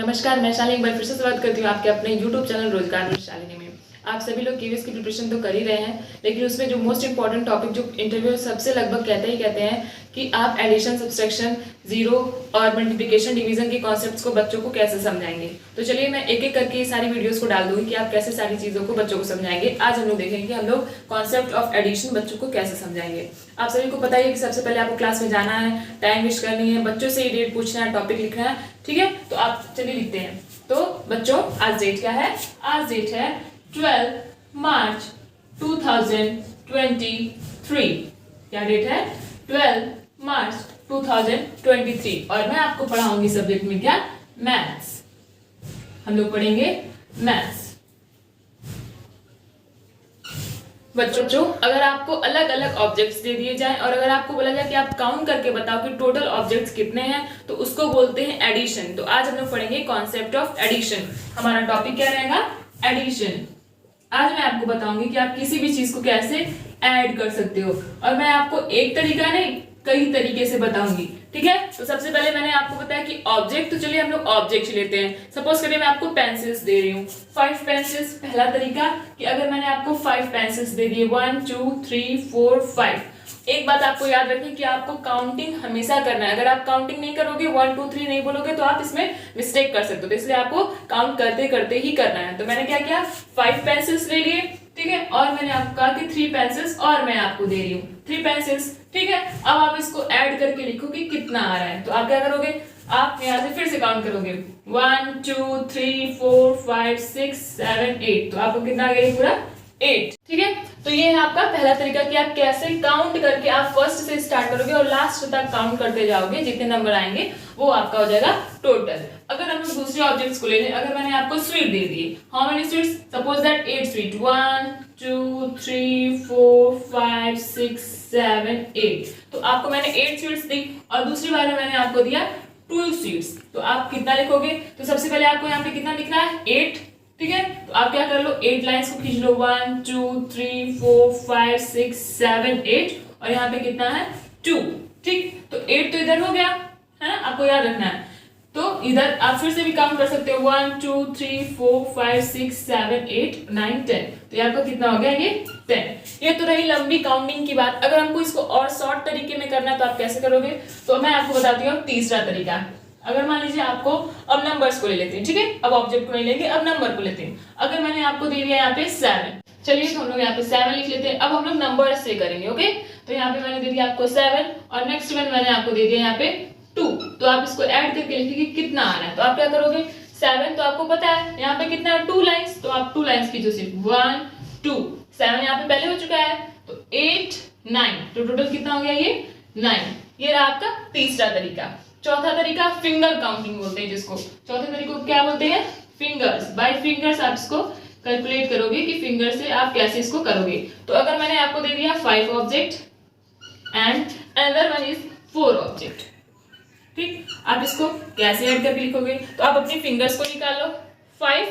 नमस्कार, मैं शालिनी एक बार फिर से स्वागत करती हूँ आपके अपने YouTube चैनल रोजगार विद शालिनी में। आप सभी लोग केवीएस की प्रिपरेशन तो कर ही रहे हैं, लेकिन उसमें जो मोस्ट इंपॉर्टेंट टॉपिक जो इंटरव्यू सबसे लगभग कहते हैं कि आप एडिशन, सब्सट्रैक्शन, जीरो और मल्टीप्लिकेशन, डिवीजन के कॉन्सेप्ट्स को बच्चों को कैसे समझाएंगे। तो चलिए मैं एक एक करके सारी वीडियोस को डाल दूंगी कि आप कैसे सारी चीज़ों को बच्चों को समझाएंगे। आज हम लोग देखेंगे कि हम लोग कॉन्सेप्ट ऑफ एडिशन बच्चों को कैसे समझाएंगे। आप सभी को पता है कि सबसे पहले आपको क्लास में जाना है, टाइम वेस्ट करनी है, बच्चों से ही डेट पूछना है, टॉपिक लिखना है, ठीक है। तो आप चलिए लिखते हैं। तो बच्चों आज डेट क्या है? आज डेट है 12 मार्च 2023। क्या डेट है? 12 मार्च 2023। और मैं आपको पढ़ाऊंगी सब्जेक्ट में क्या? मैथ्स। हम लोग पढ़ेंगे मैथ्स। बच्चों अगर आपको अलग अलग ऑब्जेक्ट्स दे दिए जाएं और अगर आपको बोला जाए कि आप काउंट करके बताओ कि टोटल ऑब्जेक्ट्स कितने हैं, तो उसको बोलते हैं एडिशन। तो आज हम लोग पढ़ेंगे कॉन्सेप्ट ऑफ एडिशन। हमारा टॉपिक क्या रहेगा? एडिशन। आज मैं आपको बताऊंगी कि आप किसी भी चीज को कैसे ऐड कर सकते हो, और मैं आपको एक तरीका नहीं कई तरीके से बताऊंगी, ठीक है। तो सबसे पहले मैंने आपको बताया कि ऑब्जेक्ट, तो चलिए हम लोग ऑब्जेक्ट लेते हैं। सपोज करिए मैं आपको पेंसिल्स दे रही हूँ, 5 पेंसिल्स। पहला तरीका कि अगर मैंने आपको 5 पेंसिल्स दे दिए, 1 2 3 4 5। एक बात आपको याद रखनी कि आपको काउंटिंग हमेशा करना है। अगर आप काउंटिंग नहीं करोगे, 1 2 3 नहीं बोलोगे, तो आप इसमें मिस्टेक कर सकते हो। तो इसलिए आपको काउंट करते करते ही करना है। तो मैंने क्या किया, 5 पेंसिल्स ले लिए, ठीक है। और मैंने आपको कहा कि 3 पेंसिल्स और मैं आपको दे रही हूँ, 3 पेंसिल्स, ठीक है। अब आप इसको ऐड करके लिखो कि कितना आ रहा है। तो आप क्या करोगे, आप यहाँ से फिर से काउंट करोगे, 1 2 3 4 5 6 7 8। तो आपको कितना आ गया? पूरा 8, ठीक है। तो ये है आपका पहला तरीका कि आप कैसे काउंट करके आप फर्स्ट से स्टार्ट करोगे और लास्ट तक काउंट करते जाओगे, जितने नंबर आएंगे वो आपका हो जाएगा टोटल। अगर हम लोग दूसरे ऑब्जेक्ट्स को ले लें, अगर मैंने आपको स्वीट दे दिए, how many sweets? Suppose that 8 sweet, 1 2 3 4 5 6 7 8। तो आपको मैंने 8 स्वीट्स दी और दूसरी बार में मैंने आपको दिया 2 स्वीट्स। तो आप कितना लिखोगे? तो सबसे पहले आपको यहाँ पे कितना लिखना है? 8, ठीक है। तो आप क्या कर लो, 8 लाइंस को खींच लो, 1 2 3 4 5 6 7 8। और यहाँ पे कितना है? 2, ठीक। तो 8 तो इधर हो गया, है ना, आपको याद रखना है। तो इधर आप फिर से भी काउंट कर सकते हो, 1 2 3 4 5 6 7 8 9 10। तो यहाँ पर कितना हो गया? ये 10। ये तो रही लंबी काउंटिंग की बात। अगर हमको इसको और शॉर्ट तरीके में करना है तो आप कैसे करोगे? तो मैं आपको बताती हूँ तीसरा तरीका। अगर मान लीजिए आपको, अब नंबर्स को ले लेते हैं, ठीक है। अब ऑब्जेक्ट को नहीं लेंगे, अब नंबर को लेते हैं। अगर मैंने आपको दे दिया यहाँ पे 7, चलिए तो हम लोग यहाँ पे 7 लिख लेते हैं। अब हम लोग नंबर्स से करेंगे, ओके। तो यहाँ पे मैंने दे दिया आपको 7 और नेक्स्ट में मैंने आपको दे दिया यहाँ पे 2। तो आप इसको ऐड करके लिखिए कि कितना आ रहा है। तो आप क्या करोगे, 7 तो आपको पता है यहाँ पे कितना है, 2 लाइंस। तो आप 2 लाइंस खींचो, सिर्फ 1 2। 7 यहाँ पे पहले हो चुका है, तो 8 9। तो टोटल कितना हो गया? ये 9। ये रहा आपका तीसरा तरीका। चौथा तरीका फिंगर काउंटिंग बोलते हैं जिसको। चौथे तरीके को क्या बोलते हैं? फिंगर्स। बाय फिंगर्स आप इसको कैलकुलेट करोगे कि फिंगर से आप कैसे इसको करोगे। तो अगर मैंने आपको दे दिया 5 object and another one is 4 object, ठीक। आप इसको कैसे ऐड करके लिखोगे? तो आप अपनी फिंगर्स को निकाल लो, 5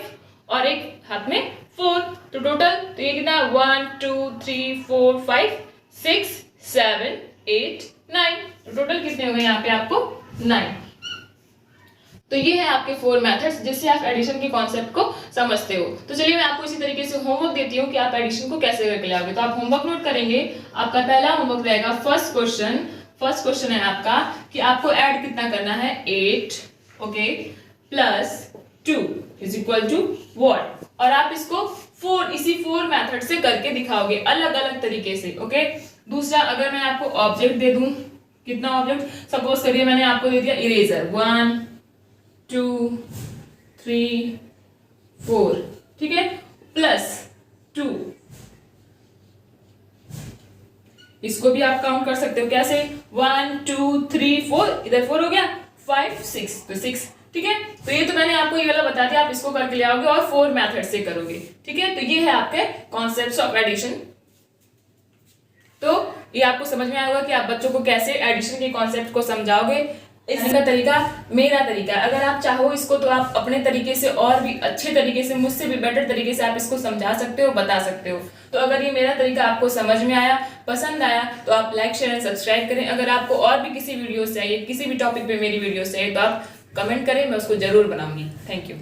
और एक हाथ में 4। तो टोटल तो ये कितना? 1 2 3 4 5 6 7 8 9। तो टोटल कितने हो गए यहाँ पे आपको? 9। तो ये है आपके 4 मेथड्स जिससे आप एडिशन के कॉन्सेप्ट को समझते हो। तो चलिए मैं आपको इसी तरीके से होमवर्क देती हूँ कि आप एडिशन को कैसे करके लाओगे। तो आप होमवर्क नोट करेंगे। आपका पहला होमवर्क रहेगा फर्स्ट क्वेश्चन है आपका कि आपको ऐड कितना करना है? 8, okay, plus 2 is equal to what? और आप इसको 4 इसी 4 मेथड से करके दिखाओगे अलग अलग तरीके से, ओके। दूसरा, अगर मैं आपको ऑब्जेक्ट दे दूं, कितना ऑब्जेक्ट? सपोज करिए मैंने आपको दे दिया इरेजर, 1 2 3 4, ठीक है, प्लस 2। इसको भी आप काउंट कर सकते हो, कैसे? 1 2 3 4, इधर 4 हो गया, 5 6, तो 6, ठीक है। तो ये तो मैंने आपको ये वाला बता दिया, आप इसको करके ले आओगे और 4 मेथड से करोगे, ठीक है। तो ये है आपके कॉन्सेप्ट्स ऑफ एडिशन। तो ये आपको समझ में आएगा कि आप बच्चों को कैसे एडिशन के कॉन्सेप्ट को समझाओगे। इसका तरीका मेरा तरीका है। अगर आप चाहो इसको तो आप अपने तरीके से और भी अच्छे तरीके से, मुझसे भी बेटर तरीके से आप इसको समझा सकते हो, बता सकते हो। तो अगर ये मेरा तरीका आपको समझ में आया, पसंद आया, तो आप लाइक शेयर एंड सब्सक्राइब करें। अगर आपको और भी किसी वीडियो चाहिए, किसी भी टॉपिक पे मेरी वीडियो चाहिए, तो आप कमेंट करें, मैं उसको जरूर बनाऊंगी। Thank you.